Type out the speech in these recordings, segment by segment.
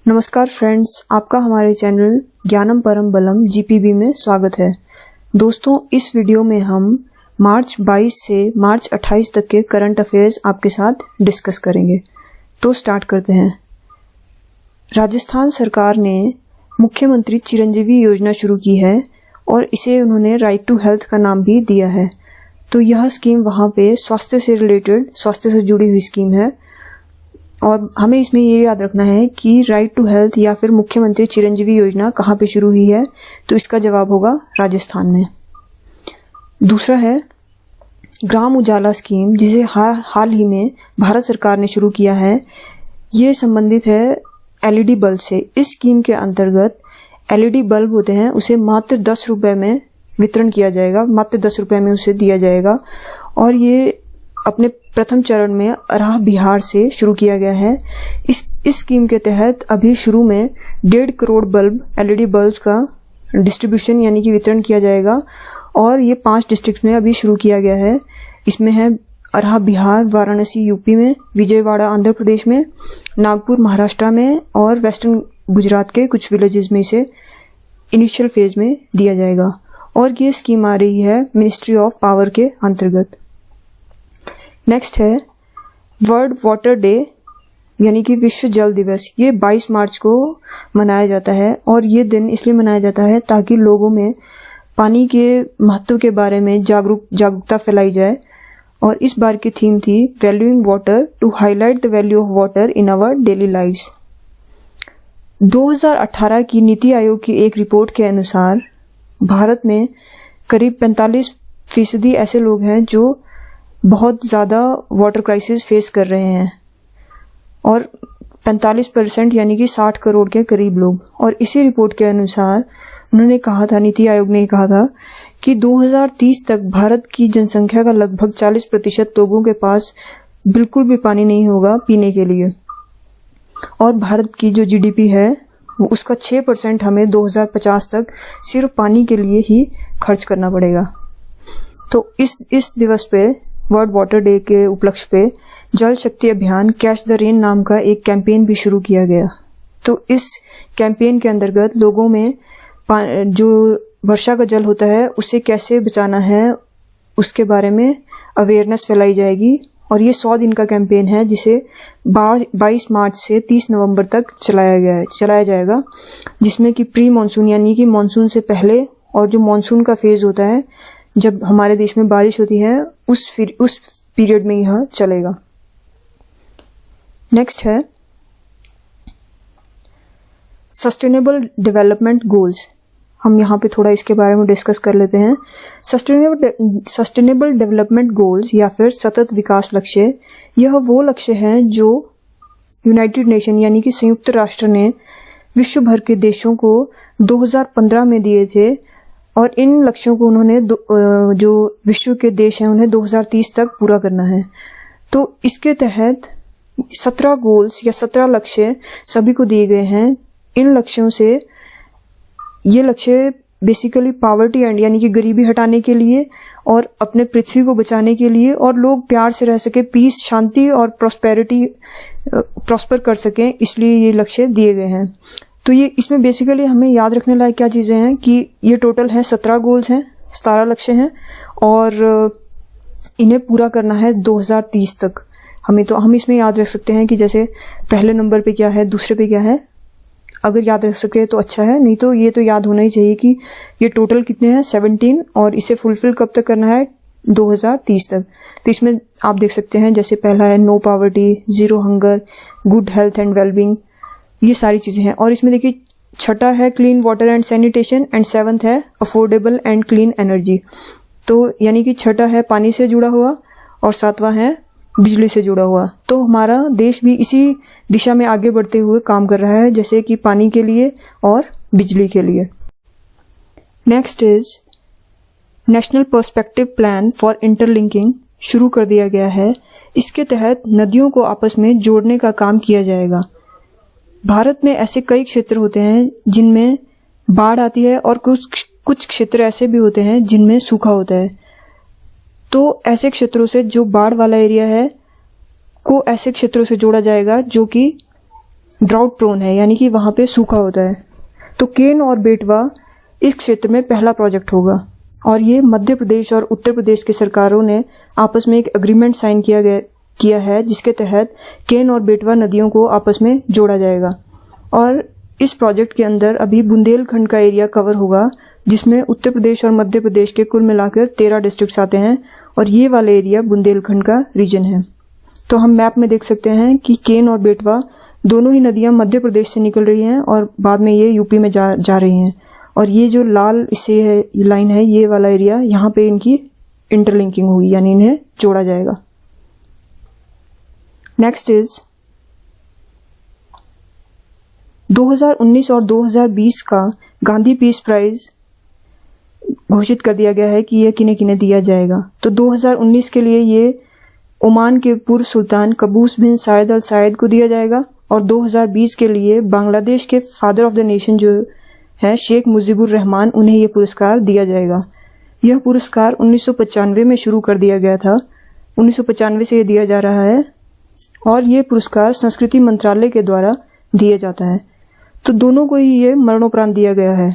नमस्कार फ्रेंड्स, आपका हमारे चैनल ज्ञानम परम बलम जीपीबी में स्वागत है। दोस्तों, इस वीडियो में हम मार्च 22 से मार्च 28 तक के करंट अफेयर्स आपके साथ डिस्कस करेंगे। तो स्टार्ट करते हैं। राजस्थान सरकार ने मुख्यमंत्री चिरंजीवी योजना शुरू की है और इसे उन्होंने राइट टू हेल्थ का नाम भी दिया है। तो यह स्कीम वहाँ पे स्वास्थ्य से रिलेटेड, स्वास्थ्य से जुड़ी हुई स्कीम है और हमें इसमें ये याद रखना है कि राइट टू हेल्थ या फिर मुख्यमंत्री चिरंजीवी योजना कहाँ पे शुरू हुई है, तो इसका जवाब होगा राजस्थान में। दूसरा है ग्राम उजाला स्कीम, जिसे हाल ही में भारत सरकार ने शुरू किया है। ये संबंधित है एलईडी बल्ब से। इस स्कीम के अंतर्गत एलईडी बल्ब होते हैं, उसे मात्र 10 रुपये में वितरण किया जाएगा, मात्र 10 रुपये में उसे दिया जाएगा। और ये अपने प्रथम चरण में अराह बिहार से शुरू किया गया है। इस स्कीम के तहत अभी शुरू में 1.5 करोड़ बल्ब, एलईडी बल्ब्स का डिस्ट्रीब्यूशन यानी कि वितरण किया जाएगा और ये 5 डिस्ट्रिक्ट में अभी शुरू किया गया है। इसमें है अराह बिहार, वाराणसी यूपी में, विजयवाड़ा आंध्र प्रदेश में, नागपुर महाराष्ट्र में और वेस्टर्न गुजरात के कुछ विलेजेस में इसे इनिशियल फेज में दिया जाएगा। और ये स्कीम आ रही है मिनिस्ट्री ऑफ पावर के अंतर्गत। नेक्स्ट है वर्ल्ड वाटर डे यानी कि विश्व जल दिवस। ये 22 मार्च को मनाया जाता है और ये दिन इसलिए मनाया जाता है ताकि लोगों में पानी के महत्व के बारे में जागरूकता फैलाई जाए। और इस बार की थीम थी valuing water to highlight the value of water in our daily lives. 2018 की नीति आयोग की एक रिपोर्ट के अनुसार भारत में करीब 45% ऐसे लोग हैं जो बहुत ज़्यादा वाटर क्राइसिस फेस कर रहे हैं और 45% यानी कि 60 करोड़ के करीब लोग। और इसी रिपोर्ट के अनुसार उन्होंने कहा था, नीति आयोग ने कहा था कि 2030 तक भारत की जनसंख्या का लगभग 40% लोगों के पास बिल्कुल भी पानी नहीं होगा पीने के लिए। और भारत की जो जीडीपी है उसका 6% हमें 2050 तक सिर्फ पानी के लिए ही खर्च करना पड़ेगा। तो इस दिवस पे, वर्ल्ड वाटर डे के उपलक्ष्य पे, जल शक्ति अभियान कैच द रेन नाम का एक कैंपेन भी शुरू किया गया। तो इस कैंपेन के अंतर्गत लोगों में जो वर्षा का जल होता है उसे कैसे बचाना है उसके बारे में अवेयरनेस फैलाई जाएगी। और ये 100 दिन का कैंपेन है जिसे 22 मार्च से 30 नवंबर तक चलाया जाएगा, जिसमें कि प्री मानसून यानी कि मानसून से पहले और जो मानसून का फेज होता है जब हमारे देश में बारिश होती है उस पीरियड में यह चलेगा। नेक्स्ट है सस्टेनेबल डेवलपमेंट गोल्स। हम यहाँ पे थोड़ा इसके बारे में डिस्कस कर लेते हैं। सस्टेनेबल डेवलपमेंट गोल्स या फिर सतत विकास लक्ष्य, यह वो लक्ष्य हैं जो यूनाइटेड नेशन यानी कि संयुक्त राष्ट्र ने विश्व भर के देशों को 2015 में दिए थे। और इन लक्ष्यों को उन्होंने जो विश्व के देश हैं उन्हें 2030 तक पूरा करना है। तो इसके तहत 17 गोल्स या 17 लक्ष्य सभी को दिए गए हैं। इन लक्ष्यों से ये लक्ष्य बेसिकली पॉवर्टी एंड यानी कि गरीबी हटाने के लिए और अपने पृथ्वी को बचाने के लिए और लोग प्यार से रह सके, पीस, शांति और प्रॉस्पर कर सकें, इसलिए ये लक्ष्य दिए गए हैं। तो ये इसमें बेसिकली हमें याद रखने लायक क्या चीज़ें हैं कि ये टोटल है 17 गोल्स हैं, 17 लक्ष्य हैं और इन्हें पूरा करना है 2030 तक। हम इसमें याद रख सकते हैं कि जैसे पहले नंबर पे क्या है, दूसरे पे क्या है। अगर याद रख सके तो अच्छा है, नहीं तो ये तो याद होना ही चाहिए कि ये टोटल कितने हैं, 17, और इसे फुलफिल कब तक करना है, 2030 तक। तो इसमें आप देख सकते हैं जैसे पहला है no poverty, zero hunger, good health and wellbeing, ये सारी चीज़ें हैं। और इसमें देखिए छठा है clean water and sanitation and 7th है अफोर्डेबल एंड क्लीन एनर्जी। तो यानी कि छठा है पानी से जुड़ा हुआ और 7वां है बिजली से जुड़ा हुआ। तो हमारा देश भी इसी दिशा में आगे बढ़ते हुए काम कर रहा है, जैसे कि पानी के लिए और बिजली के लिए। Next is national perspective plan for interlinking शुरू कर दिया गया है। इसके तहत नदियों को आपस में जोड़ने का काम किया जाएगा। भारत में ऐसे कई क्षेत्र होते हैं जिनमें बाढ़ आती है और कुछ क्षेत्र ऐसे भी होते हैं जिनमें सूखा होता है। तो ऐसे क्षेत्रों से जो बाढ़ वाला एरिया है को ऐसे क्षेत्रों से जोड़ा जाएगा जो कि ड्राउट प्रोन है, यानी कि वहाँ पे सूखा होता है। तो केन और बेटवा इस क्षेत्र में पहला प्रोजेक्ट होगा और ये मध्य प्रदेश और उत्तर प्रदेश की सरकारों ने आपस में एक एग्रीमेंट साइन किया है जिसके तहत केन और बेटवा नदियों को आपस में जोड़ा जाएगा। और इस प्रोजेक्ट के अंदर अभी बुंदेलखंड का एरिया कवर होगा, जिसमें उत्तर प्रदेश और मध्य प्रदेश के कुल मिलाकर 13 डिस्ट्रिक्ट्स आते हैं और ये वाला एरिया बुंदेलखंड का रीजन है। तो हम मैप में देख सकते हैं कि केन और बेटवा दोनों ही नदियां मध्य प्रदेश से निकल रही हैं और बाद में ये यूपी में जा रही हैं। और ये जो लाल इससे है लाइन है, ये वाला एरिया, यहाँ पे इनकी इंटरलिंकिंग होगी, यानी इन्हें जोड़ा जाएगा। नेक्स्ट इज 2019 और 2020 का गांधी पीस प्राइज घोषित कर दिया गया है कि यह किन्हें किन्हें दिया जाएगा। तो 2019 के लिए ये ओमान के पूर्व सुल्तान कबूस बिन सायद अल सायद को दिया जाएगा और 2020 के लिए बांग्लादेश के फादर ऑफ द नेशन जो है शेख मुजीबुर रहमान, उन्हें यह पुरस्कार दिया जाएगा। यह पुरस्कार 1995 में शुरू कर दिया गया था, 1995 से यह दिया जा रहा है और ये पुरस्कार संस्कृति मंत्रालय के द्वारा दिया जाता है। तो दोनों को ही ये मरणोपरांत दिया गया है।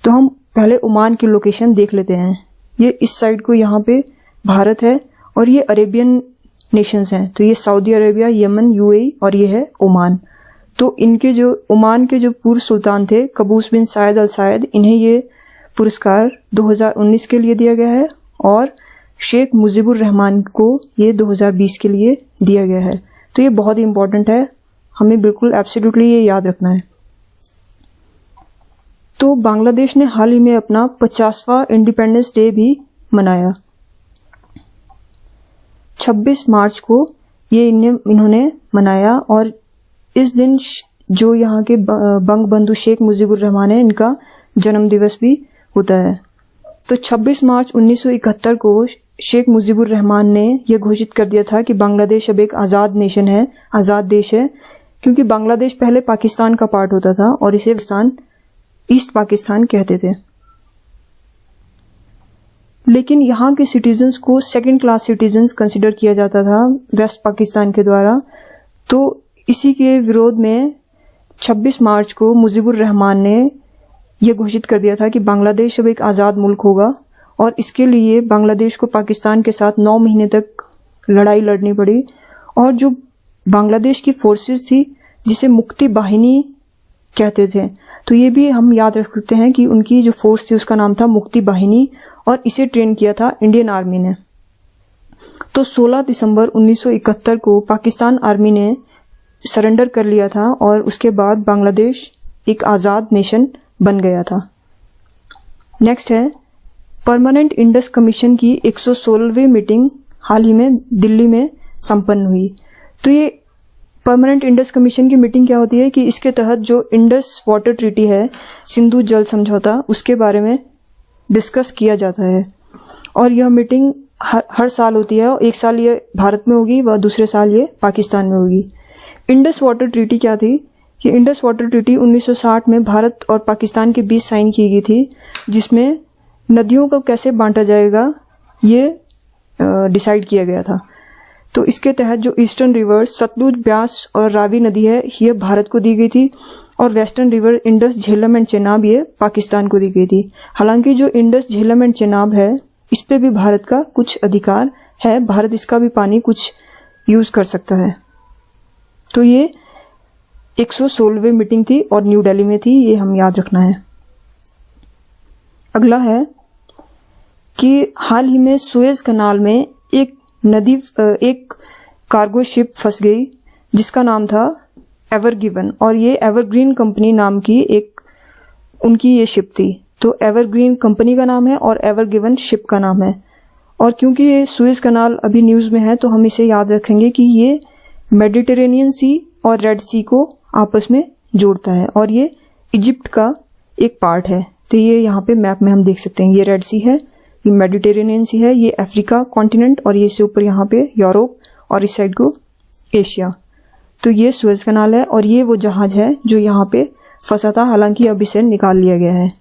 तो हम पहले ओमान की लोकेशन देख लेते हैं। ये इस साइड को यहाँ पे भारत है और ये अरेबियन नेशंस हैं, तो ये सऊदी अरेबिया, यमन, यूएई और ये है ओमान। तो इनके जो ओमान के जो पूर्व सुल्तान थे कबूस बिन सायद अल सायद, इन्हें ये पुरस्कार 2019 के लिए दिया गया है और शेख मुजीबुर रहमान को ये 2020 के लिए दिया गया है। तो ये बहुत ही इंपॉर्टेंट है, हमें बिल्कुल एब्सोल्युटली ये याद रखना है। तो बांग्लादेश ने हाल ही में अपना 50वां इंडिपेंडेंस डे भी मनाया। 26 मार्च को ये इन्होंने मनाया और इस दिन जो यहाँ के बंग बंधु शेख मुजीबुर रहमान है, इनका जन्म दिवस भी होता है। तो 26 मार्च 1971 को शेख मुजीबुर रहमान ने यह घोषित कर दिया था कि बांग्लादेश अब एक आज़ाद नेशन है, आज़ाद देश है, क्योंकि बांग्लादेश पहले पाकिस्तान का पार्ट होता था और इसे ईस्ट पाकिस्तान कहते थे। लेकिन यहाँ के सिटीजन्स को सेकंड क्लास सिटीजन्स कंसिडर किया जाता था वेस्ट पाकिस्तान के द्वारा। तो इसी के विरोध में 26 मार्च को मुजीबुर रहमान ने यह घोषित कर दिया था कि बांग्लादेश अब एक आज़ाद मुल्क होगा और इसके लिए बांग्लादेश को पाकिस्तान के साथ 9 महीने तक लड़ाई लड़नी पड़ी। और जो बांग्लादेश की फोर्सेस थी, जिसे मुक्ति बाहिनी कहते थे, तो ये भी हम याद रख सकते हैं कि उनकी जो फोर्स थी उसका नाम था मुक्ति बाहिनी और इसे ट्रेन किया था इंडियन आर्मी ने। तो 16 दिसंबर 1971 को पाकिस्तान आर्मी ने सरेंडर कर लिया था और उसके बाद बांग्लादेश एक आज़ाद नेशन बन गया था। नेक्स्ट है परमानेंट इंडस कमीशन की 116वीं मीटिंग हाल ही में दिल्ली में संपन्न हुई। तो ये परमानेंट इंडस कमीशन की मीटिंग क्या होती है कि इसके तहत जो इंडस वाटर ट्रीटी है, सिंधु जल समझौता, उसके बारे में डिस्कस किया जाता है। और यह मीटिंग हर साल होती है, एक साल ये भारत में होगी व दूसरे साल ये पाकिस्तान में होगी। इंडस वाटर ट्रीटी क्या थी कि इंडस वाटर ट्रीटी 1960 में भारत और पाकिस्तान के बीच साइन की गई थी, जिसमें नदियों को कैसे बांटा जाएगा ये डिसाइड किया गया था। तो इसके तहत जो ईस्टर्न रिवर्स सतलुज, ब्यास और रावी नदी है, ये भारत को दी गई थी और western river Indus, Jhelum and Chenab ये पाकिस्तान को दी गई थी। हालांकि जो इंडस, झेलम एंड चेनाब है, इस पे भी भारत का कुछ अधिकार है, भारत इसका भी पानी कुछ यूज कर सकता है। तो ये 116वीं मीटिंग थी और न्यू दिल्ली में थी, ये हम याद रखना है। अगला है कि हाल ही में सुएज कनाल में एक कार्गो शिप फंस गई जिसका नाम था एवरगिवन और ये एवरग्रीन कंपनी नाम की एक उनकी ये शिप थी। तो एवरग्रीन कंपनी का नाम है और एवरगिवन शिप का नाम है। और क्योंकि ये सुएज कनाल अभी न्यूज़ में है तो हम इसे याद रखेंगे कि ये मेडिटेरेनियन सी और रेड सी को आपस में जोड़ता है और ये इजिप्ट का एक पार्ट है। तो ये यहाँ पे मैप में हम देख सकते हैं, ये रेड सी है, ये मेडिटेरेनियन सी है, ये अफ्रीका कॉन्टिनेंट और ये इससे ऊपर यहाँ पे यूरोप और इस साइड को एशिया। तो ये सुएज कनाल है और ये वो जहाज है जो यहाँ पे फंसा था, हालांकि अब इसे निकाल लिया गया है।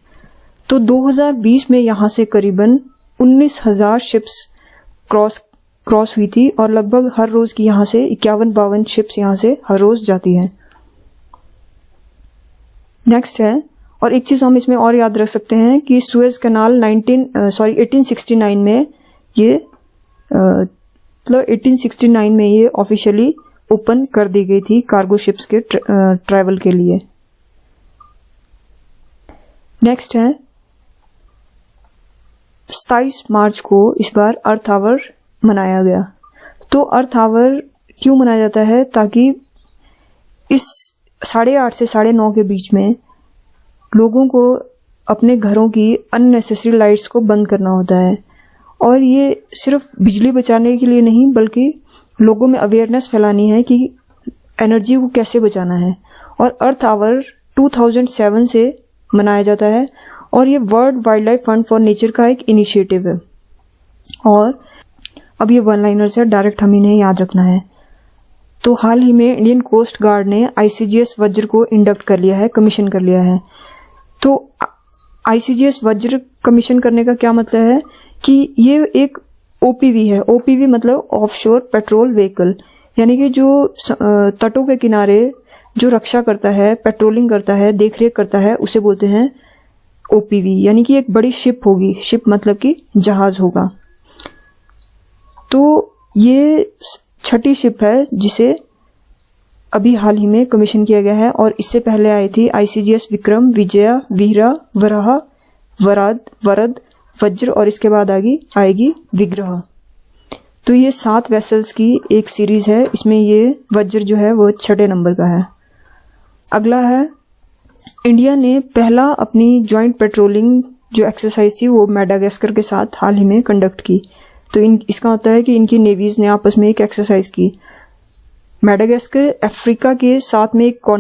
तो 2020 में यहाँ से करीबन 19,000 शिप्स क्रॉस हुई थी और लगभग हर रोज़ की यहाँ से 51-52 शिप्स यहाँ से हर रोज़ जाती हैं। नेक्स्ट है, और एक चीज़ हम इसमें और याद रख सकते हैं कि सुएज कैनाल 1869 में ये 1869 में ये ऑफिशियली ओपन कर दी गई थी कार्गो शिप्स के ट्रैवल के लिए। नेक्स्ट है 27 मार्च को इस बार अर्थ आवर मनाया गया। तो अर्थ आवर क्यों मनाया जाता है? ताकि इस 8:30 से 9:30 के बीच में लोगों को अपने घरों की अननेसेसरी लाइट्स को बंद करना होता है, और ये सिर्फ बिजली बचाने के लिए नहीं बल्कि लोगों में अवेयरनेस फैलानी है कि एनर्जी को कैसे बचाना है। और अर्थ आवर 2007 से मनाया जाता है, और ये world wild life fund for nature का एक इनिशिएटिव है। और अब ये वन लाइनर्स है, डायरेक्ट हम इन्हें याद रखना है। तो हाल ही में इंडियन कोस्ट गार्ड ने ICGS वज्र को इंडक्ट कर लिया है, कमीशन कर लिया है। तो ICGS वज्र कमीशन करने का क्या मतलब है कि ये एक OPV है। OPV मतलब ऑफशोर पेट्रोल व्हीकल, यानी कि जो तटों के किनारे जो रक्षा करता है, पेट्रोलिंग करता है, देखरेख करता है, उसे बोलते हैं OPV। यानी कि एक बड़ी शिप होगी, शिप मतलब कि जहाज होगा। तो ये 6ठी शिप है जिसे अभी हाल ही में कमीशन किया गया है, और इससे पहले आई थी ICGS विक्रम, विजया, वीरा, वराह, वरद, वज्र, और इसके बाद आएगी विग्रह। तो ये 7 वेसल्स की एक सीरीज है, इसमें ये वज्र जो है वो 6ठे नंबर का है। अगला है, इंडिया ने पहला अपनी ज्वाइंट पेट्रोलिंग जो एक्सरसाइज थी वो मेडागास्कर के साथ हाल ही में कंडक्ट की। तो इसका होता है कि इनकी नेवीज ने आपस में एक एक्सरसाइज की। मेडागास्कर अफ्रीका के साथ में एक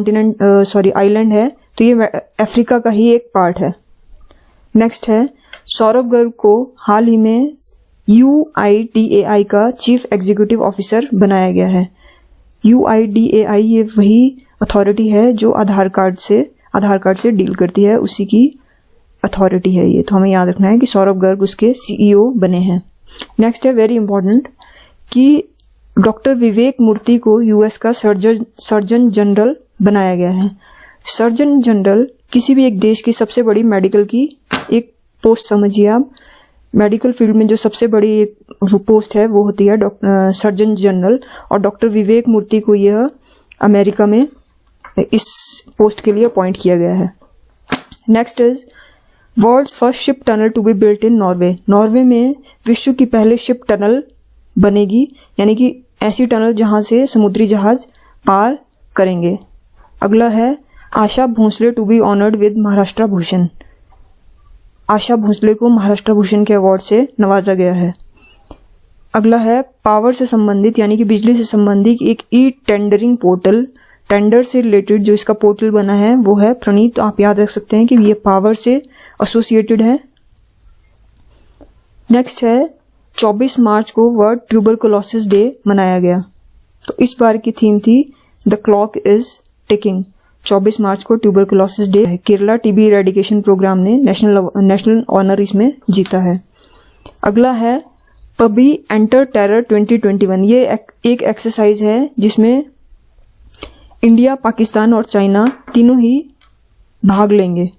आइलैंड है, तो ये अफ्रीका का ही एक पार्ट है। नेक्स्ट है, सौरभ गर्ग को हाल ही में UIDAI का चीफ एग्जीक्यूटिव ऑफिसर बनाया गया है। UIDAI ये वही अथॉरिटी है जो आधार कार्ड से डील करती है, उसी की अथॉरिटी है ये। तो हमें याद रखना है कि सौरभ गर्ग उसके CEO बने हैं। नेक्स्ट है, वेरी इंपॉर्टेंट, कि डॉक्टर विवेक मूर्ति को US का सर्जन जनरल बनाया गया है। सर्जन जनरल किसी भी एक देश की सबसे बड़ी मेडिकल की एक पोस्ट समझिए आप। मेडिकल फील्ड में जो सबसे बड़ी एक पोस्ट है वो होती है सर्जन जनरल, और डॉक्टर विवेक मूर्ति को यह अमेरिका में इस पोस्ट के लिए अपॉइंट किया गया है। Next is world first ship tunnel to be built in Norway. Norway में विश्व की पहली शिप टनल बनेगी, यानी कि ऐसी टनल जहां से समुद्री जहाज पार करेंगे। अगला है, Asha Bhosle to be honoured with Maharashtra Bhushan. Asha Bhosle को महाराष्ट्र भूषण के अवार्ड से नवाजा गया है। अगला है, पावर से संबंधित यानी कि बिजली से संबंधित एक टेंडरिंग पोर्टल, टेंडर से रिलेटेड जो इसका पोर्टल बना है वो है प्रणीत। तो आप याद रख सकते हैं कि ये पावर से एसोसिएटेड है। नेक्स्ट है, 24 मार्च को वर्ल्ड ट्यूबरकुलोसिस डे मनाया गया। तो इस बार की थीम थी द क्लॉक इज टिकिंग। 24 मार्च को ट्यूबरकुलोसिस डे है। केरला टीबी इरेडिकेशन प्रोग्राम ने नेशनल ऑनर इसमें जीता है। अगला है, पबी एंटर टेरर 2021। ये एक एक्सरसाइज है जिसमें इंडिया, पाकिस्तान और चाइना तीनों ही भाग लेंगे।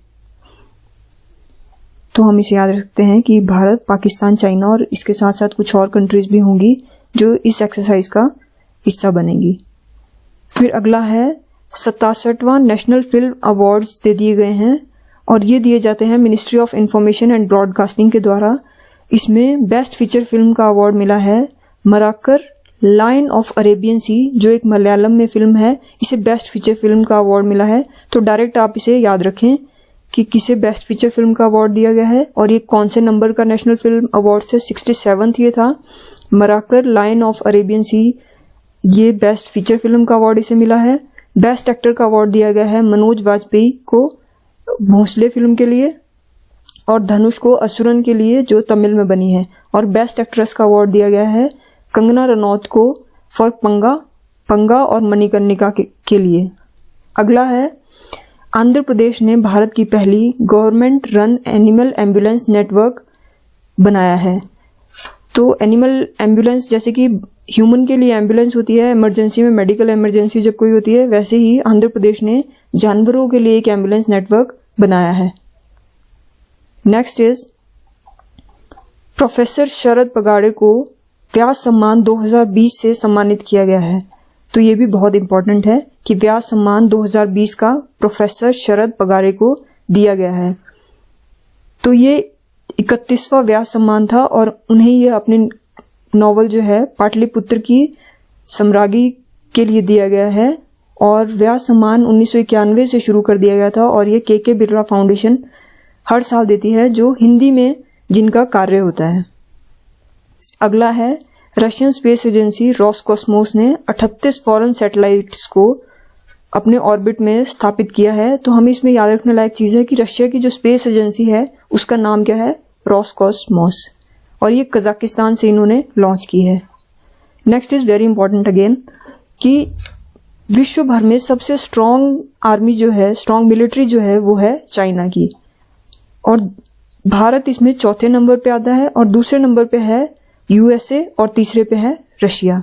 तो हम इसे याद रख सकते हैं कि भारत, पाकिस्तान, चाइना और इसके साथ साथ कुछ और कंट्रीज भी होंगी जो इस एक्सरसाइज का हिस्सा बनेंगी। फिर अगला है, 67वां नेशनल फिल्म अवार्ड्स दे दिए गए हैं और ये दिए जाते हैं ministry of information and broadcasting के द्वारा। इसमें बेस्ट फीचर फिल्म का अवार्ड मिला है मराकर लायन ऑफ अरेबियन सी, जो एक मलयालम में फिल्म है। इसे बेस्ट फीचर फिल्म का अवार्ड मिला है। तो डायरेक्ट आप इसे याद रखें कि किसे बेस्ट फीचर फिल्म का अवार्ड दिया गया है और ये कौन से नंबर का नेशनल फिल्म अवार्ड थे। 67th ये था। मराकर लायन ऑफ अरेबियन सी, ये बेस्ट फीचर फिल्म का अवार्ड इसे मिला है। बेस्ट एक्टर का अवार्ड दिया गया है मनोज वाजपेयी को भोसले फिल्म के लिए और धनुष को असुरन के लिए जो तमिल में बनी है। और बेस्ट एक्ट्रेस का अवार्ड दिया गया है कंगना रनौत को फॉर पंगा और मणिकर्णिका के लिए। अगला है, आंध्र प्रदेश ने भारत की पहली government run animal ambulance network बनाया है। तो एनिमल एम्बुलेंस, जैसे कि ह्यूमन के लिए एम्बुलेंस होती है इमरजेंसी में, मेडिकल इमरजेंसी जब कोई होती है, वैसे ही आंध्र प्रदेश ने जानवरों के लिए एक एम्बुलेंस नेटवर्क बनाया है। नेक्स्ट इज प्रोफेसर शरद पगाड़े को व्यास सम्मान 2020 से सम्मानित किया गया है। तो ये भी बहुत इंपॉर्टेंट है कि व्यास सम्मान 2020 का प्रोफेसर शरद पगाड़े को दिया गया है। तो ये 31वां व्यास सम्मान था और उन्हें ये अपने नॉवल जो है पाटलिपुत्र की सम्राज्ञी के लिए दिया गया है। और व्यास सम्मान 1991 से शुरू कर दिया गया था और ये के बिरला फाउंडेशन हर साल देती है, जो हिंदी में जिनका कार्य होता है। अगला है रशियन स्पेस एजेंसी रोसकॉस्मोस ने 38 फॉरेन सैटेलाइट्स को अपने ऑर्बिट में स्थापित किया है। तो हमें इसमें याद रखने लायक चीज़ है कि रशिया की जो स्पेस एजेंसी है उसका नाम क्या है, रोसकॉस्मोस, और ये कजाकिस्तान से इन्होंने लॉन्च की है। Next is very important again कि विश्व भर में सबसे स्ट्रॉन्ग आर्मी जो है, स्ट्रॉन्ग मिलिट्री जो है वो है चाइना की, और भारत इसमें चौथे नंबर पे आता है और दूसरे नंबर पे है यूएसए और तीसरे पे है रशिया।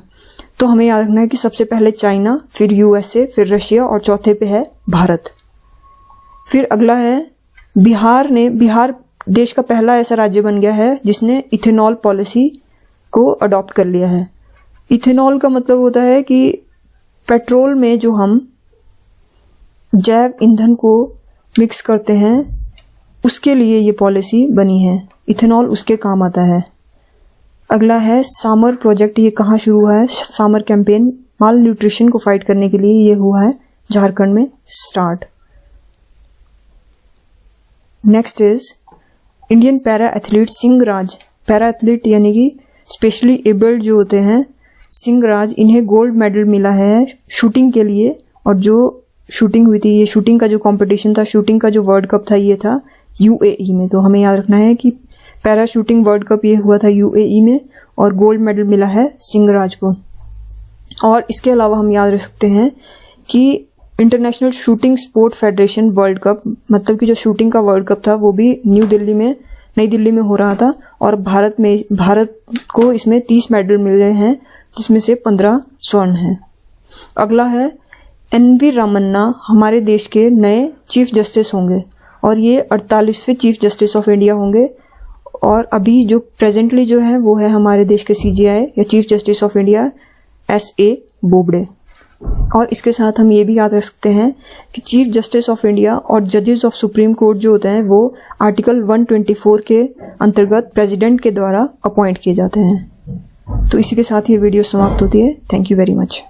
तो हमें याद रखना है कि सबसे पहले चाइना, फिर यूएसए, फिर रशिया और चौथे पे है भारत। फिर अगला है बिहार देश का पहला ऐसा राज्य बन गया है जिसने इथेनॉल पॉलिसी को अडॉप्ट कर लिया है। इथेनॉल का मतलब होता है कि पेट्रोल में जो हम जैव ईंधन को मिक्स करते हैं उसके लिए ये पॉलिसी बनी है। इथेनॉल उसके काम आता है। अगला है सामर प्रोजेक्ट। ये कहाँ शुरू हुआ है? सामर कैंपेन माल न्यूट्रिशन को फाइट करने के लिए ये हुआ है झारखंड में start. Next is Indian para athlete Singhraj, para athlete यानी कि स्पेशली एबल्ड जो होते हैं, सिंहराज, इन्हें गोल्ड मेडल मिला है शूटिंग के लिए। और जो शूटिंग हुई थी, ये शूटिंग का जो कंपटीशन था, शूटिंग का जो वर्ल्ड कप था, ये था यूएई में। तो हमें याद रखना है कि पैरा शूटिंग वर्ल्ड कप ये हुआ था यूएई में और गोल्ड मेडल मिला है सिंहराज को। और इसके अलावा हम याद रख सकते हैं कि international shooting sport federation world cup, मतलब कि जो शूटिंग का वर्ल्ड कप था वो भी नई दिल्ली में हो रहा था और भारत को इसमें 30 मेडल मिले हैं जिसमें से 15 स्वर्ण हैं। अगला है एन.वी. रामन्ना हमारे देश के नए चीफ जस्टिस होंगे और ये 48वें चीफ जस्टिस ऑफ इंडिया होंगे। और अभी जो प्रेजेंटली जो है वो है हमारे देश के सीजेआई या chief justice of India एस.ए. Bobde. और इसके साथ हम ये भी याद रख सकते हैं कि चीफ जस्टिस ऑफ इंडिया और जजेस ऑफ सुप्रीम कोर्ट जो होते हैं वो आर्टिकल 124 के अंतर्गत प्रेसिडेंट के द्वारा अपॉइंट किए जाते हैं। तो इसी के साथ ये वीडियो समाप्त होती है। Thank you very much.